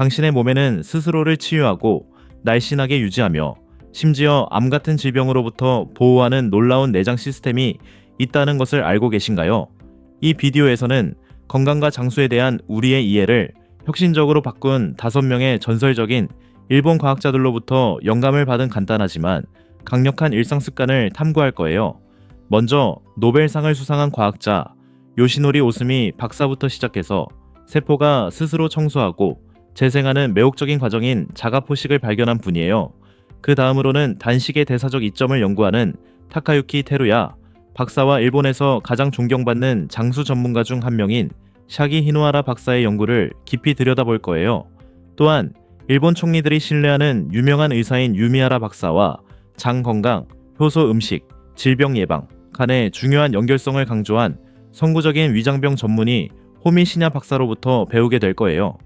당신의 몸에는 스스로를 치유하고 날씬하게 유지하며 심지어 암 같은 질병으로부터 보호하는 놀라운 내장 시스템이 있다는 것을 알고 계신가요? 이 비디오에서는 건강과 장수에 대한 우리의 이해를 혁신적으로 바꾼 5명의 전설적인 일본 과학자들로부터 영감을 받은 간단하지만 강력한 일상 습관을 탐구할 거예요. 먼저 노벨상을 수상한 과학자 요시노리 오스미 박사부터 시작해서 세포가 스스로 청소하고 재생하는 매혹적인 과정인 자가포식을 발견한 분이에요. 그 다음으로는 단식의 대사적 이점을 연구하는 타카유키 테루야 박사와 일본에서 가장 존경받는 장수 전문가 중 한 명인 샤기 히노하라 박사의 연구를 깊이 들여다볼 거예요. 또한 일본 총리들이 신뢰하는 유명한 의사인 유미하라 박사와 장 건강, 효소 음식, 질병 예방 간의 중요한 연결성을 강조한 선구적인 위장병 전문의 호미시냐 박사로부터 배우게 될 거예요.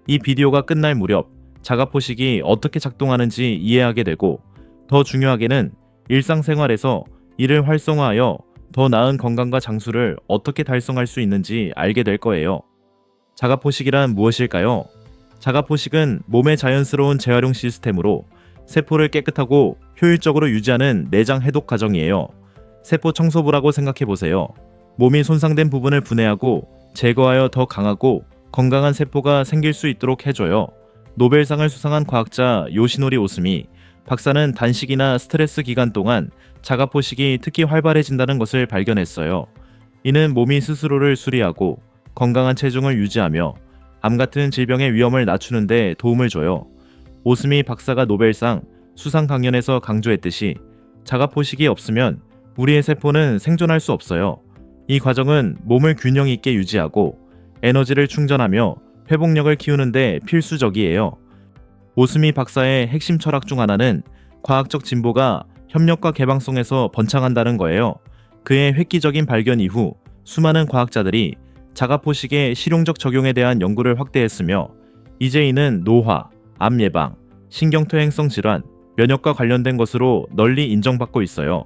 이 비디오가 끝날 무렵 자가포식이 어떻게 작동하는지 이해하게 되고 더 중요하게는 일상생활에서 이를 활성화하여 더 나은 건강과 장수를 어떻게 달성할 수 있는지 알게 될 거예요. 자가포식이란 무엇일까요? 자가포식은 몸의 자연스러운 재활용 시스템으로 세포를 깨끗하고 효율적으로 유지하는 내장 해독 과정이에요. 세포 청소부라고 생각해보세요. 몸이 손상된 부분을 분해하고 제거하여 더 강하고 건강한 세포가 생길 수 있도록 해줘요. 노벨상을 수상한 과학자 요시노리 오스미 박사는 단식이나 스트레스 기간 동안 자가포식이 특히 활발해진다는 것을 발견했어요. 이는 몸이 스스로를 수리하고 건강한 체중을 유지하며 암 같은 질병의 위험을 낮추는 데 도움을 줘요. 오스미 박사가 노벨상 수상 강연에서 강조했듯이 자가포식이 없으면 우리의 세포는 생존할 수 없어요. 이 과정은 몸을 균형 있게 유지하고 에너지를 충전하며 회복력을 키우는 데 필수적이에요. 오스미 박사의 핵심 철학 중 하나는 과학적 진보가 협력과 개방성에서 번창한다는 거예요. 그의 획기적인 발견 이후 수많은 과학자들이 자가포식의 실용적 적용에 대한 연구를 확대했으며 이제 이는 노화, 암 예방, 신경퇴행성 질환, 면역과 관련된 것으로 널리 인정받고 있어요.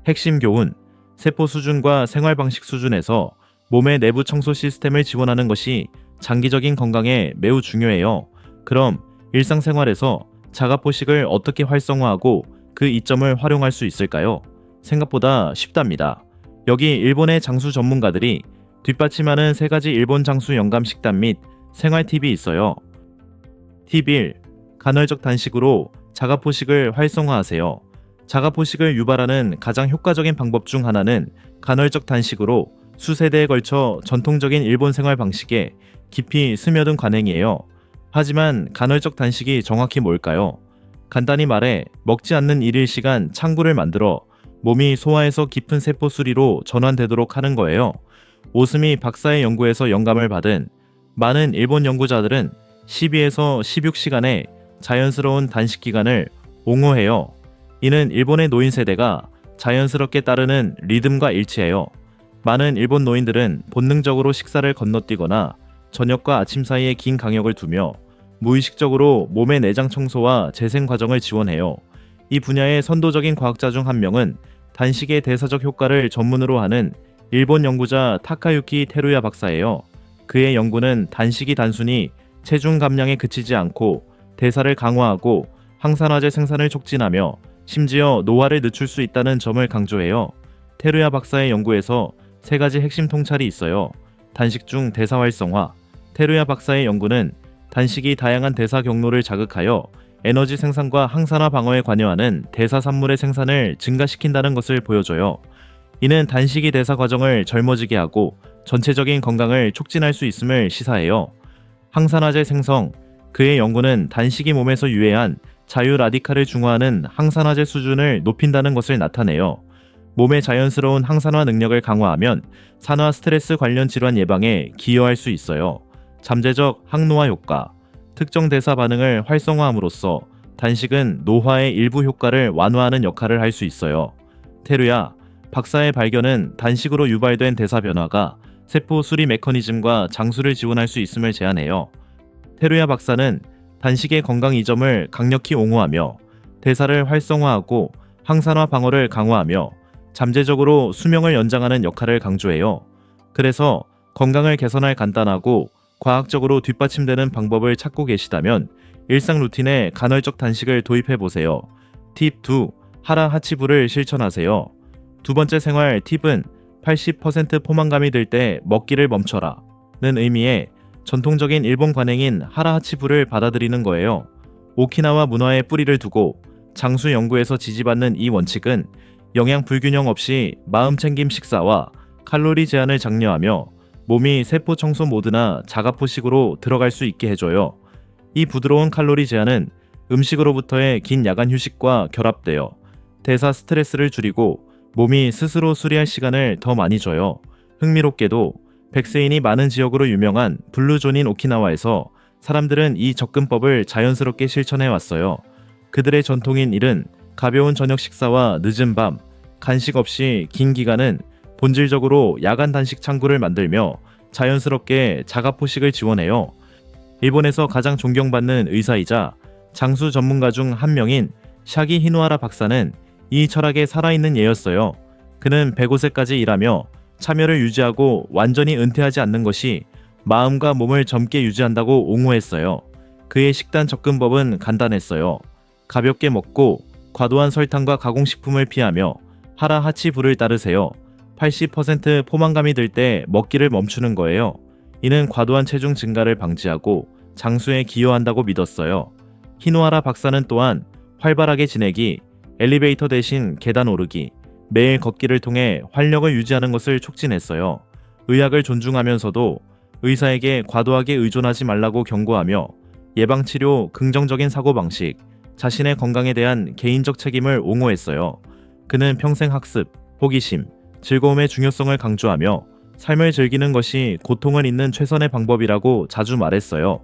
핵심 교훈, 세포 수준과 생활 방식 수준에서 몸의 내부 청소 시스템을 지원하는 것이 장기적인 건강에 매우 중요해요. 그럼 일상생활에서 자가포식을 어떻게 활성화하고 그 이점을 활용할 수 있을까요? 생각보다 쉽답니다. 여기 일본의 장수 전문가들이 뒷받침하는 3가지 일본 장수 영감 식단 및 생활 팁이 있어요. 팁 1. 간헐적 단식으로 자가포식을 활성화하세요. 자가포식을 유발하는 가장 효과적인 방법 중 하나는 간헐적 단식으로 수세대에 걸쳐 전통적인 일본 생활 방식에 깊이 스며든 관행이에요. 하지만 간헐적 단식이 정확히 뭘까요? 간단히 말해 먹지 않는 일일 시간 창구를 만들어 몸이 소화해서 깊은 세포 수리로 전환되도록 하는 거예요. 오스미 박사의 연구에서 영감을 받은 많은 일본 연구자들은 12에서 16시간의 자연스러운 단식 기간을 옹호해요. 이는 일본의 노인 세대가 자연스럽게 따르는 리듬과 일치해요. 많은 일본 노인들은 본능적으로 식사를 건너뛰거나 저녁과 아침 사이에 긴 간격을 두며 무의식적으로 몸의 내장 청소와 재생 과정을 지원해요. 이 분야의 선도적인 과학자 중 한 명은 단식의 대사적 효과를 전문으로 하는 일본 연구자 타카유키 테루야 박사예요. 그의 연구는 단식이 단순히 체중 감량에 그치지 않고 대사를 강화하고 항산화제 생산을 촉진하며 심지어 노화를 늦출 수 있다는 점을 강조해요. 테루야 박사의 연구에서 3가지 핵심 통찰이 있어요. 단식 중 대사 활성화. 테루야 박사의 연구는 단식이 다양한 대사 경로를 자극하여 에너지 생산과 항산화 방어에 관여하는 대사 산물의 생산을 증가시킨다는 것을 보여줘요. 이는 단식이 대사 과정을 젊어지게 하고 전체적인 건강을 촉진할 수 있음을 시사해요. 항산화제 생성. 그의 연구는 단식이 몸에서 유해한 자유 라디칼을 중화하는 항산화제 수준을 높인다는 것을 나타내요. 몸의 자연스러운 항산화 능력을 강화하면 산화 스트레스 관련 질환 예방에 기여할 수 있어요. 잠재적 항노화 효과. 특정 대사 반응을 활성화함으로써 단식은 노화의 일부 효과를 완화하는 역할을 할 수 있어요. 테루야 박사의 발견은 단식으로 유발된 대사 변화가 세포 수리 메커니즘과 장수를 지원할 수 있음을 제안해요. 테루야 박사는 단식의 건강 이점을 강력히 옹호하며 대사를 활성화하고 항산화 방어를 강화하며 잠재적으로 수명을 연장하는 역할을 강조해요. 그래서 건강을 개선할 간단하고 과학적으로 뒷받침되는 방법을 찾고 계시다면 일상 루틴에 간헐적 단식을 도입해 보세요. 팁 2. 하라 하치부를 실천하세요. 두 번째 생활 팁은 80% 포만감이 들 때 먹기를 멈춰라 는 의미의 전통적인 일본 관행인 하라 하치부를 받아들이는 거예요. 오키나와 문화에 뿌리를 두고 장수 연구에서 지지받는 이 원칙은 영양 불균형 없이 마음 챙김 식사와 칼로리 제한을 장려하며 몸이 세포 청소 모드나 자가포식으로 들어갈 수 있게 해줘요. 이 부드러운 칼로리 제한은 음식으로부터의 긴 야간 휴식과 결합되어 대사 스트레스를 줄이고 몸이 스스로 수리할 시간을 더 많이 줘요. 흥미롭게도 백세인이 많은 지역으로 유명한 블루존인 오키나와에서 사람들은 이 접근법을 자연스럽게 실천해 왔어요. 그들의 전통인 일은 가벼운 저녁 식사와 늦은 밤, 간식 없이 긴 기간은 본질적으로 야간 단식 창구를 만들며 자연스럽게 자가포식을 지원해요. 일본에서 가장 존경받는 의사이자 장수 전문가 중 한 명인 샤기 히노하라 박사는 이 철학에 살아있는 예였어요. 그는 105세까지 일하며 참여를 유지하고 완전히 은퇴하지 않는 것이 마음과 몸을 젊게 유지한다고 옹호했어요. 그의 식단 접근법은 간단했어요. 가볍게 먹고 과도한 설탕과 가공식품을 피하며 하라 하치부를 따르세요. 80% 포만감이 들 때 먹기를 멈추는 거예요. 이는 과도한 체중 증가를 방지하고 장수에 기여한다고 믿었어요. 히노하라 박사는 또한 활발하게 지내기, 엘리베이터 대신 계단 오르기, 매일 걷기를 통해 활력을 유지하는 것을 촉진했어요. 의학을 존중하면서도 의사에게 과도하게 의존하지 말라고 경고하며 예방치료, 긍정적인 사고방식, 자신의 건강에 대한 개인적 책임을 옹호했어요. 그는 평생 학습, 호기심, 즐거움의 중요성을 강조하며 삶을 즐기는 것이 고통을 잇는 최선의 방법이라고 자주 말했어요.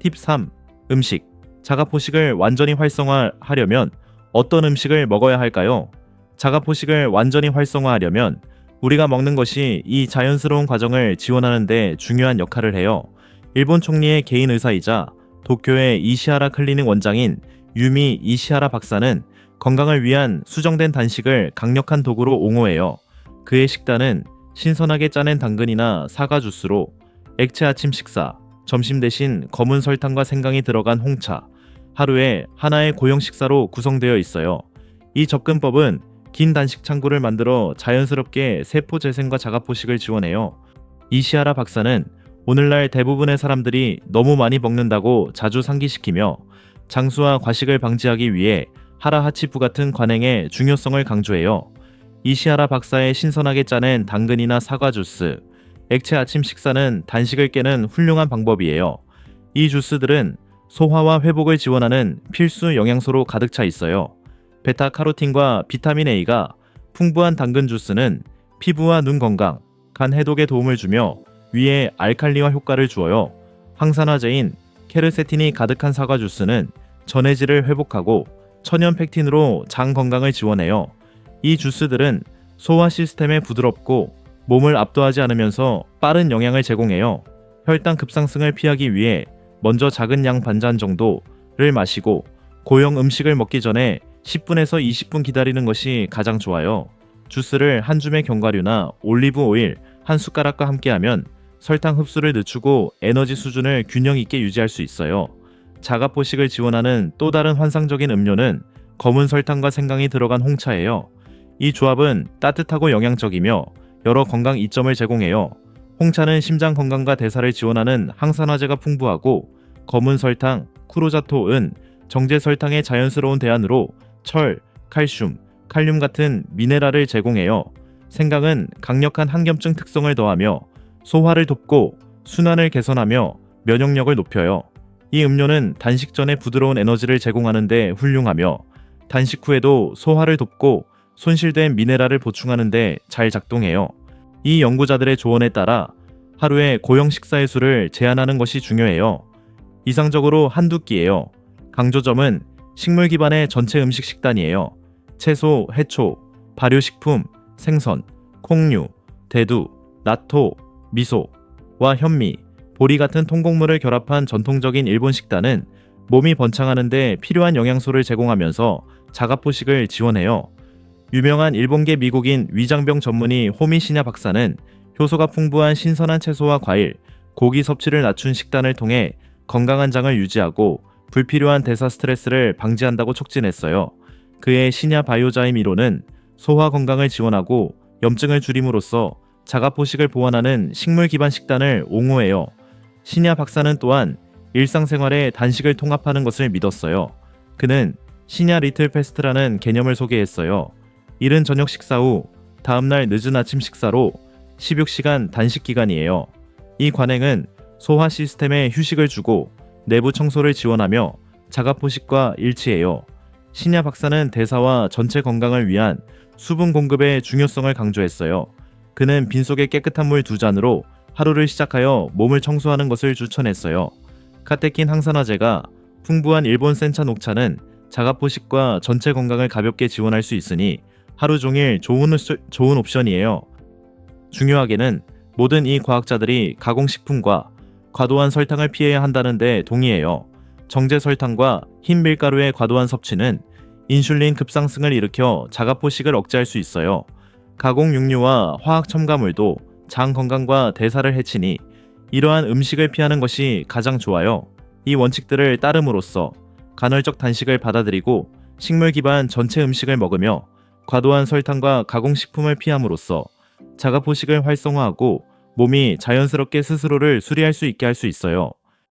팁 3. 음식. 자가포식을 완전히 활성화하려면 어떤 음식을 먹어야 할까요? 자가포식을 완전히 활성화하려면 우리가 먹는 것이 이 자연스러운 과정을 지원하는 데 중요한 역할을 해요. 일본 총리의 개인 의사이자 도쿄의 이시하라 클리닉 원장인 유미 이시하라 박사는 건강을 위한 수정된 단식을 강력한 도구로 옹호해요. 그의 식단은 신선하게 짜낸 당근이나 사과 주스로 액체 아침 식사, 점심 대신 검은 설탕과 생강이 들어간 홍차, 하루에 하나의 고형 식사로 구성되어 있어요. 이 접근법은 긴 단식 창구를 만들어 자연스럽게 세포 재생과 자가포식을 지원해요. 이시하라 박사는 오늘날 대부분의 사람들이 너무 많이 먹는다고 자주 상기시키며 장수와 과식을 방지하기 위해 하라 하치부 같은 관행의 중요성을 강조해요. 이시하라 박사의 신선하게 짜낸 당근이나 사과 주스, 액체 아침 식사는 단식을 깨는 훌륭한 방법이에요. 이 주스들은 소화와 회복을 지원하는 필수 영양소로 가득 차 있어요. 베타카로틴과 비타민 A가 풍부한 당근 주스는 피부와 눈 건강, 간 해독에 도움을 주며 위에 알칼리화 효과를 주어요. 항산화제인 케르세틴이 가득한 사과 주스는 전해질을 회복하고 천연 팩틴으로 장 건강을 지원해요. 이 주스들은 소화 시스템에 부드럽고 몸을 압도하지 않으면서 빠른 영양을 제공해요. 혈당 급상승을 피하기 위해 먼저 작은 양 반잔 정도를 마시고 고형 음식을 먹기 전에 10분에서 20분 기다리는 것이 가장 좋아요. 주스를 한 줌의 견과류나 올리브 오일 한 숟가락과 함께하면 설탕 흡수를 늦추고 에너지 수준을 균형 있게 유지할 수 있어요. 자가포식을 지원하는 또 다른 환상적인 음료는 검은 설탕과 생강이 들어간 홍차예요. 이 조합은 따뜻하고 영양적이며 여러 건강 이점을 제공해요. 홍차는 심장 건강과 대사를 지원하는 항산화제가 풍부하고 검은 설탕, 쿠로자토은 정제 설탕의 자연스러운 대안으로 철, 칼슘, 칼륨 같은 미네랄을 제공해요. 생강은 강력한 항염증 특성을 더하며 소화를 돕고 순환을 개선하며 면역력을 높여요. 이 음료는 단식 전에 부드러운 에너지를 제공하는 데 훌륭하며 단식 후에도 소화를 돕고 손실된 미네랄을 보충하는 데 잘 작동해요. 이 연구자들의 조언에 따라 하루에 고형 식사의 수를 제한하는 것이 중요해요. 이상적으로 한두 끼예요. 강조점은 식물 기반의 전체 음식 식단이에요. 채소, 해초, 발효식품, 생선, 콩류, 대두, 나토, 미소와 현미, 보리 같은 통곡물을 결합한 전통적인 일본 식단은 몸이 번창하는 데 필요한 영양소를 제공하면서 자가포식을 지원해요. 유명한 일본계 미국인 위장병 전문의 호미시냐 박사는 효소가 풍부한 신선한 채소와 과일, 고기 섭취를 낮춘 식단을 통해 건강한 장을 유지하고 불필요한 대사 스트레스를 방지한다고 촉진했어요. 그의 시냐 바이오자임 이론은 소화 건강을 지원하고 염증을 줄임으로써 자가포식을 보완하는 식물 기반 식단을 옹호해요. 시냐 박사는 또한 일상생활에 단식을 통합하는 것을 믿었어요. 그는 시냐 리틀 패스트라는 개념을 소개했어요. 이른 저녁 식사 후 다음날 늦은 아침 식사로 16시간 단식 기간이에요. 이 관행은 소화 시스템에 휴식을 주고 내부 청소를 지원하며 자가포식과 일치해요. 시냐 박사는 대사와 전체 건강을 위한 수분 공급의 중요성을 강조했어요. 그는 빈속에 깨끗한 물 2잔으로 하루를 시작하여 몸을 청소하는 것을 추천했어요. 카테킨 항산화제가 풍부한 일본 센차 녹차는 자가포식과 전체 건강을 가볍게 지원할 수 있으니 하루 종일 좋은 옵션이에요. 중요하게는 모든 이 과학자들이 가공식품과 과도한 설탕을 피해야 한다는 데 동의해요. 정제 설탕과 흰 밀가루의 과도한 섭취는 인슐린 급상승을 일으켜 자가포식을 억제할 수 있어요. 가공 육류와 화학 첨가물도 장 건강과 대사를 해치니 이러한 음식을 피하는 것이 가장 좋아요. 이 원칙들을 따름으로써 간헐적 단식을 받아들이고 식물 기반 전체 음식을 먹으며 과도한 설탕과 가공식품을 피함으로써 자가포식을 활성화하고 몸이 자연스럽게 스스로를 수리할 수 있게 할 수 있어요.